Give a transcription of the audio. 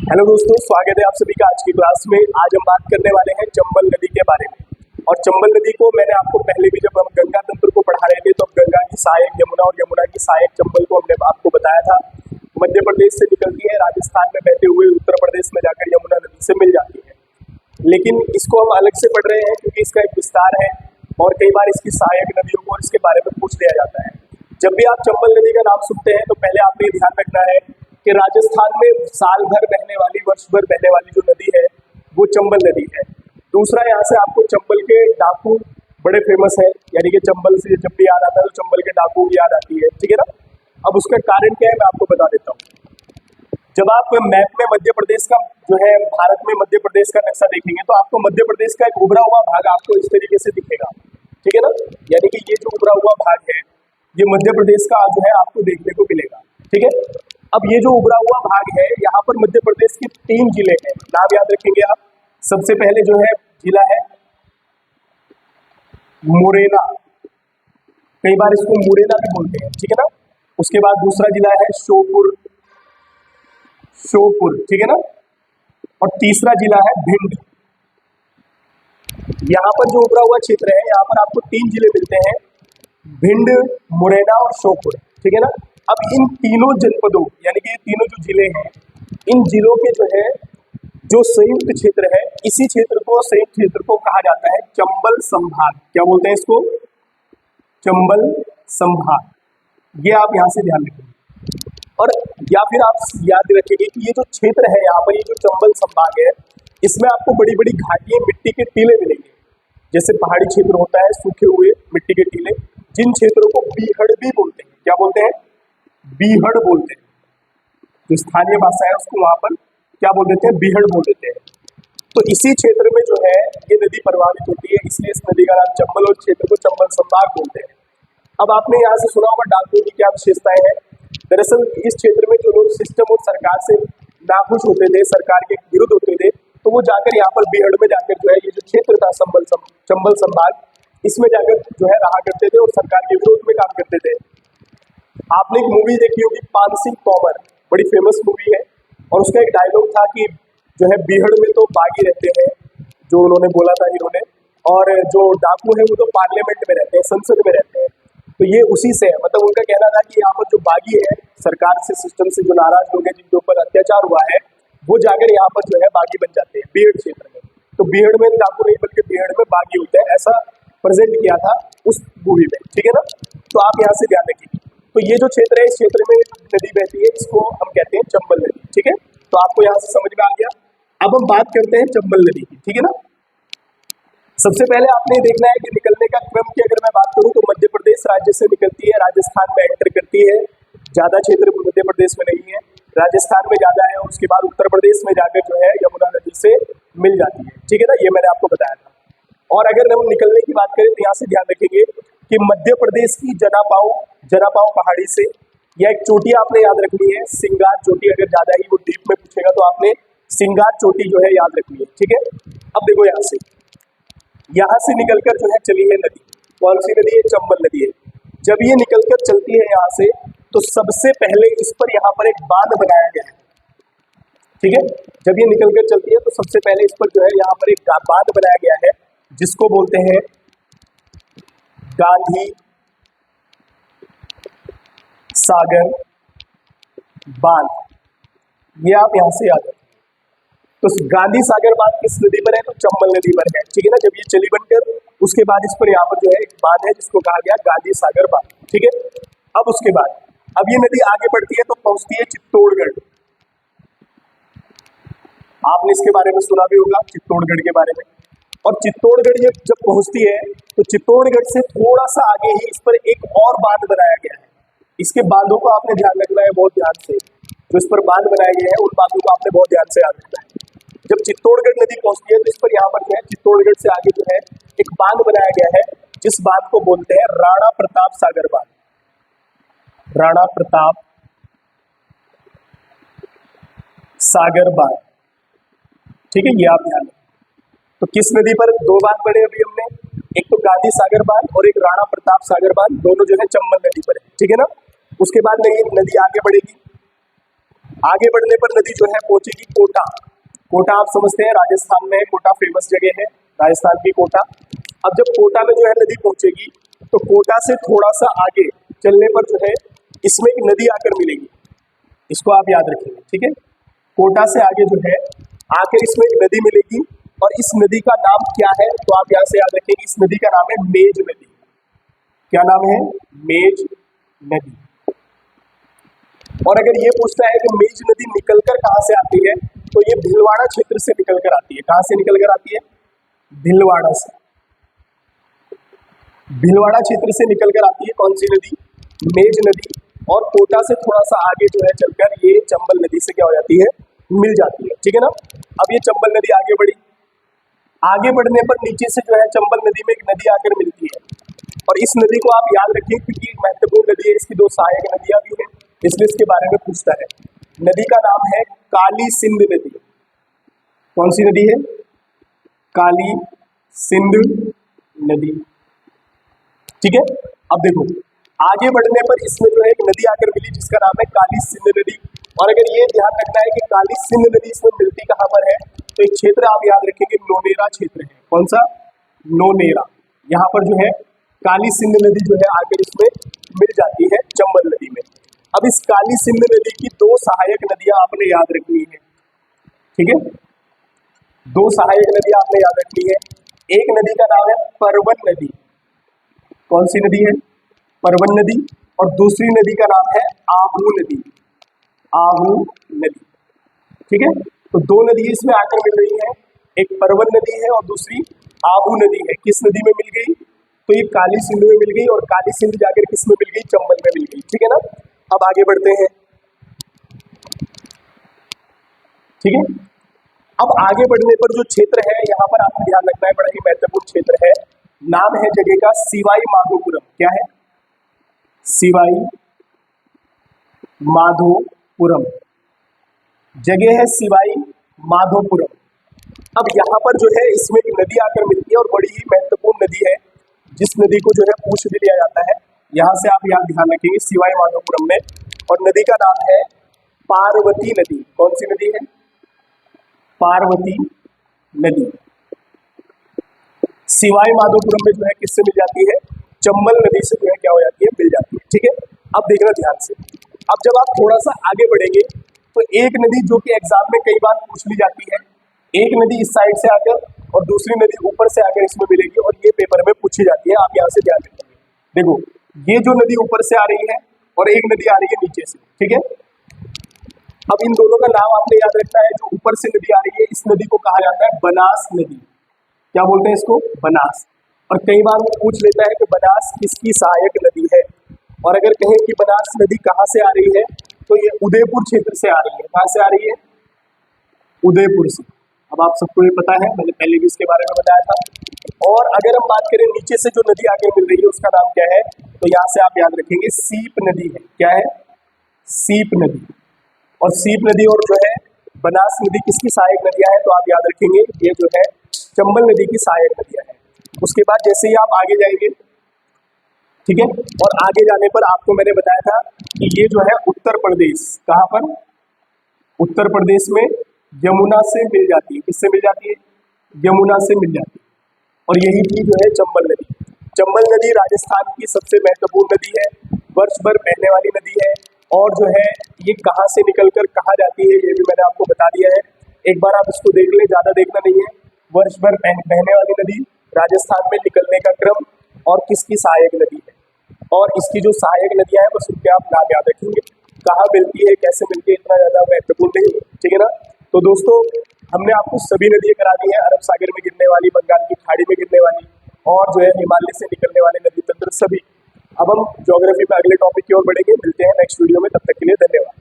Hello दोस्तों, स्वागत है आप सभी का आज की क्लास में। आज हम बात करने वाले हैं चंबल नदी के बारे में। और चंबल नदी को मैंने आपको पहले भी जब हम गंगा तंत्र को पढ़ा रहे थे तो गंगा की सहायक यमुना और यमुना की सहायक चंबल को हमने आपको बताया था। मध्य प्रदेश से निकलती है, राजस्थान में बहते हुए उत्तर प्रदेश में जाकर यमुना नदी से मिल जाती है। लेकिन इसको हम अलग से पढ़ रहे हैं क्योंकि इसका एक विस्तार है और कई बार इसकी सहायक नदियों को इसके बारे में पूछ लिया जाता है। जब भी आप चंबल नदी का नाम सुनते हैं तो पहले आपने ध्यान रखना है कि राजस्थान में साल भर बहने वाली, वर्ष भर बहने वाली जो नदी है वो चंबल नदी है। दूसरा, यहाँ से आपको चंबल के डाकू बड़े फेमस है, यानी कि चंबल से जब भी याद आता है तो चंबल के डाकू की याद आती है, ठीक है ना। अब उसका कारण क्या है मैं आपको बता देता हूँ। जब आप मैप में मध्य प्रदेश का जो है, भारत में मध्य प्रदेश का नक्शा देखेंगे तो आपको मध्य प्रदेश का एक उभरा हुआ भाग आपको इस तरीके से दिखेगा, ठीक है ना। यानी कि ये जो उभरा हुआ भाग है ये मध्य प्रदेश का जो है आपको देखने को मिलेगा, ठीक है। अब ये जो उभरा हुआ भाग है, यहाँ पर मध्य प्रदेश के 3 जिले हैं, नाम याद रखेंगे आप। सबसे पहले जो है जिला है मुरैना, कई बार इसको मुरैना भी बोलते हैं, ठीक है ना। उसके बाद दूसरा जिला है श्योपुर, ठीक है ना। और तीसरा जिला है भिंड। यहाँ पर जो उभरा हुआ क्षेत्र है, यहाँ पर आपको 3 जिले मिलते हैं, भिंड, मुरैना और श्योपुर, ठीक है ना। अब इन तीनों जनपदों यानी कि ये तीनों जो जिले हैं, इन जिलों के जो है जो संयुक्त क्षेत्र है, इसी संयुक्त क्षेत्र को कहा जाता है चंबल संभाग। क्या बोलते हैं इसको? चंबल संभाग। ये आप यहाँ से ध्यान रखेंगे। और या फिर आप याद रखेंगे कि ये जो क्षेत्र है यहाँ पर, ये जो चंबल संभाग है, इसमें आपको बड़ी बड़ी घाटियां, मिट्टी के टीले मिलेंगे। जैसे पहाड़ी क्षेत्र होता है, सूखे हुए मिट्टी के टीले, जिन क्षेत्रों को बीहड़ भी बोलते हैं। क्या बोलते हैं? बीहड़ बोलते हैं। जो स्थानीय भाषा है उसको वहां पर क्या बोल देते हैं? बीहड़ बोल देते हैं। तो इसी क्षेत्र में जो है ये नदी प्रवाहित होती है, इसलिए इस नदी का नाम चंबल और क्षेत्र को चंबल संभाग बोलते हैं। अब आपने यहाँ से सुना होगा डाकुओं की क्या विशेषताएं हैं। दरअसल इस क्षेत्र में जो लोग सिस्टम और सरकार से नाखुश होते थे, सरकार के विरुद्ध होते थे, तो वो जाकर यहाँ पर बीहड़ में जाकर जो है ये जो क्षेत्र था चंबल संभाग, इसमें जाकर जो है रहा करते थे और सरकार के विरोध में काम करते थे। आपने एक मूवी देखी होगी पान सिंह तोमर, बड़ी फेमस मूवी है, और उसका एक डायलॉग था कि जो है बीहड़ में तो बागी रहते हैं, जो उन्होंने बोला था हीरो ने, और जो डाकू है वो तो पार्लियामेंट में रहते हैं, संसद में रहते हैं। तो ये उसी से है, मतलब उनका कहना था कि यहाँ पर जो बागी है, सरकार से, सिस्टम से जो नाराज लोग हैं, जिनके ऊपर अत्याचार हुआ है, वो जाकर यहाँ पर जो है बागी बन जाते हैं बीहड़ क्षेत्र में। तो बीहड़ में डाकू नहीं बल्कि बीहड़ में बागी होते हैं, ऐसा प्रेजेंट किया था उस मूवी में, ठीक है ना। तो आप यहाँ से ध्यान रखिए। तो ये जो क्षेत्र है, इस क्षेत्र में नदी बहती है, इसको हम कहते हैं चंबल नदी, ठीक है। तो आपको यहाँ से समझ में आ गया। अब हम बात करते हैं चंबल नदी की, ठीक है ना। सबसे पहले आपने देखना है कि निकलने का क्रम की अगर मैं बात करूं तो मध्य प्रदेश राज्य से निकलती है, राजस्थान में एंटर करती है। ज्यादा क्षेत्र मध्य प्रदेश में नहीं है, राजस्थान में ज्यादा है, और उसके बाद उत्तर प्रदेश में जाकर जो है यमुना नदी से मिल जाती है, ठीक है ना। ये मैंने आपको बताया था। और अगर हम निकलने की बात करें तो यहाँ से ध्यान रखेंगे कि मध्य प्रदेश की जनापाव पहाड़ी से, या एक चोटी आपने याद रखनी है, सिंगार चोटी। अगर ज्यादा ही वो डीप में पूछेगा तो आपने सिंगार चोटी जो है याद रखनी है, ठीक है। अब देखो यहाँ से निकलकर जो है चली है नदी, कौन सी नदी है? चंबल नदी है। जब ये निकलकर चलती है यहाँ से, तो सबसे पहले इस पर यहाँ पर एक बांध बनाया गया है, ठीक है। जब ये निकलकर चलती है तो सबसे पहले इस पर जो है यहाँ पर एक बांध बनाया गया है, जिसको बोलते हैं गांधी सागर बांध। ये आप यहां से याद रखें। तो गांधी सागर बांध किस नदी पर है? तो चंबल नदी पर है, ठीक है ना। जब ये चली बनकर, उसके बाद इस पर यहाँ पर जो है एक बांध है जिसको कहा गया गांधी सागर बांध, ठीक है। अब उसके बाद अब ये नदी आगे बढ़ती है तो पहुंचती है चित्तौड़गढ़। आपने इसके बारे में सुना भी होगा, चित्तौड़गढ़ के बारे में। और चित्तौड़गढ़ ये जब पहुंचती है तो चित्तौड़गढ़ से थोड़ा सा आगे ही इस पर एक और बांध बनाया गया है। इसके बांधों को आपने ध्यान रखना है बहुत ध्यान से। जो इस पर बांध बनाए गए हैं उन बांधों को आपने बहुत ध्यान से याद रखना है। जब चित्तौड़गढ़ नदी पहुंचती है तो इस पर यहाँ पर जो है चित्तौड़गढ़ से आगे जो है एक बांध बनाया गया है, जिस बांध को बोलते हैं राणा प्रताप सागर बांध। राणा प्रताप सागर बांध, ठीक है। ये आप ध्यान रखें। तो किस नदी पर दो बांध बने अभी हमने, एक तो गांधी सागर बांध और एक राणा प्रताप सागर बांध, दोनों जो है चंबल नदी पर है, ठीक है ना। उसके बाद नदी आगे बढ़ेगी, आगे बढ़ने पर नदी जो है पहुंचेगी कोटा। कोटा आप समझते हैं राजस्थान में है, कोटा फेमस जगह है, राजस्थान की कोटा। अब जब कोटा में जो है नदी पहुंचेगी तो कोटा से थोड़ा सा आगे चलने पर जो है इसमें एक नदी आकर मिलेगी, इसको आप याद रखेंगे, ठीक है। कोटा से आगे जो है आकर इसमें एक नदी मिलेगी और इस नदी का नाम क्या है, तो आप यहाँ से याद रखेंगे इस नदी का नाम है मेज नदी। क्या नाम है? मेज नदी। और अगर ये पूछता है कि मेज नदी निकलकर कहाँ से आती है, तो ये भीलवाड़ा क्षेत्र से निकलकर आती है। कहाँ से निकलकर आती है? भीलवाड़ा से। भीलवाड़ा क्षेत्र से निकलकर आती है कौन सी नदी? मेज नदी। और कोटा से थोड़ा सा आगे जो है चलकर ये चंबल नदी से क्या हो जाती है? मिल जाती है, ठीक है ना। अब ये चंबल नदी आगे बढ़ी, आगे बढ़ने पर नीचे से जो है चंबल नदी में एक नदी आकर मिलती है और इस नदी को आप याद रखिए क्योंकि एक महत्वपूर्ण नदी है, इसकी दो सहायक नदियां भी हैं, इसलिए इसके बारे में पूछता है। नदी का नाम है काली सिंध नदी। कौन सी नदी है? काली सिंध नदी, ठीक है। अब देखो आगे बढ़ने पर इसमें जो है एक नदी आकर मिली जिसका नाम है काली सिंध नदी। और अगर ये ध्यान रखना है कि काली सिंध नदी इसमें मिलती कहाँ पर है, तो एक क्षेत्र आप याद रखेंगे नोनेरा क्षेत्र है। कौन सा? नोनेरा। यहाँ पर जो है काली सिंध नदी जो है आकर इसमें मिल जाती है चंबल नदी में। अब इस काली सिंध नदी की दो सहायक नदियां आपने याद रखनी है, ठीक है। दो सहायक नदियां आपने याद रखनी है। एक नदी का नाम है परवन नदी। कौन सी नदी है? परवन नदी। और दूसरी नदी का नाम है आहू नदी। आहू नदी, ठीक है। तो दो नदी इसमें आकर मिल रही है, एक परवन नदी है और दूसरी आहू नदी है। किस नदी में मिल गई? तो ये काली सिंध में मिल गई और काली सिंध जाकर किस में मिल गई? चंबल में मिल गई, ठीक है ना। अब आगे बढ़ते हैं, ठीक है। अब आगे बढ़ने पर जो क्षेत्र है यहाँ पर आपको ध्यान रखना है, बड़ा ही महत्वपूर्ण क्षेत्र है। नाम है जगह का सिवाई माधोपुरम। क्या है? सिवाई माधोपुरम। जगह है सिवाई माधोपुरम। अब यहाँ पर जो है इसमें एक नदी आकर मिलती है और बड़ी ही महत्वपूर्ण नदी है, जिस नदी को जो है पूछ भी लिया जाता है। यहाँ से आप यहाँ ध्यान रखेंगे सिवाई माधोपुरम में, और नदी का नाम है पार्वती नदी। कौन सी नदी है? पार्वती नदी। सिवाई माधोपुरम में जो है किससे मिल जाती है? चंबल नदी से जो है क्या हो जाती है? मिल जाती है, ठीक है। अब देखना ध्यान से, अब जब आप थोड़ा सा आगे बढ़ेंगे तो एक नदी जो कि एग्जाम में कई बार पूछ ली जाती है, एक नदी इस साइड से आकर और दूसरी नदी ऊपर से आकर इसमें मिलेगी और ये पेपर में पूछी जाती है। आप यहाँ से ध्यान रखेंगे, देखो ये जो नदी ऊपर से आ रही है और एक नदी आ रही है नीचे से, ठीक है। अब इन दोनों का नाम आपने याद रखना है। जो ऊपर से नदी आ रही है इस नदी को कहा जाता है बनास नदी। क्या बोलते हैं इसको? बनास। और कई बार वो पूछ लेता है कि बनास किसकी सहायक नदी है, और अगर कहें कि बनास नदी कहाँ से आ रही है, तो ये उदयपुर क्षेत्र से आ रही है। कहाँ से आ रही है? उदयपुर से। अब आप सबको ये पता है, मैंने पहले भी इसके बारे में बताया था। और अगर हम बात करें नीचे से जो नदी आगे मिल रही है उसका नाम क्या है, तो यहाँ से आप याद रखेंगे सीप नदी है। क्या है? सीप नदी। और सीप नदी और जो है बनास नदी किसकी सहायक नदियां हैं, तो आप याद रखेंगे ये जो है चंबल नदी की सहायक नदियां हैं। उसके बाद जैसे ही आप आगे जाएंगे, ठीक है, और आगे जाने पर आपको मैंने बताया था कि ये जो है उत्तर प्रदेश, कहाँ पर? उत्तर प्रदेश में यमुना से मिल जाती है। किससे मिल जाती है? यमुना से मिल जाती है। और यही थी जो है चंबल नदी। चंबल नदी राजस्थान की सबसे महत्वपूर्ण नदी है, वर्ष भर बहने वाली नदी है। और जो है ये कहाँ से निकलकर कहाँ जाती है ये भी मैंने आपको बता दिया है। एक बार आप इसको देख लें, ज़्यादा देखना नहीं है। वर्ष भर बहने वाली नदी, राजस्थान में निकलने का क्रम और किसकी सहायक नदी है, और इसकी जो सहायक नदियाँ हैं बस उनके आप नाम याद रखेंगे। कहाँ मिलती है, कैसे मिलती है, इतना ज़्यादा महत्वपूर्ण नहीं है, ठीक है ना। तो दोस्तों हमने आपको सभी नदियाँ करा दी हैं, अरब सागर में गिरने वाली, बंगाल की खाड़ी में गिरने वाली, और जो है हिमालय से निकलने वाले नदी तंत्र सभी। अब हम ज्योग्राफी पे अगले टॉपिक की ओर बढ़ेंगे। मिलते हैं नेक्स्ट वीडियो में, तब तक के लिए धन्यवाद।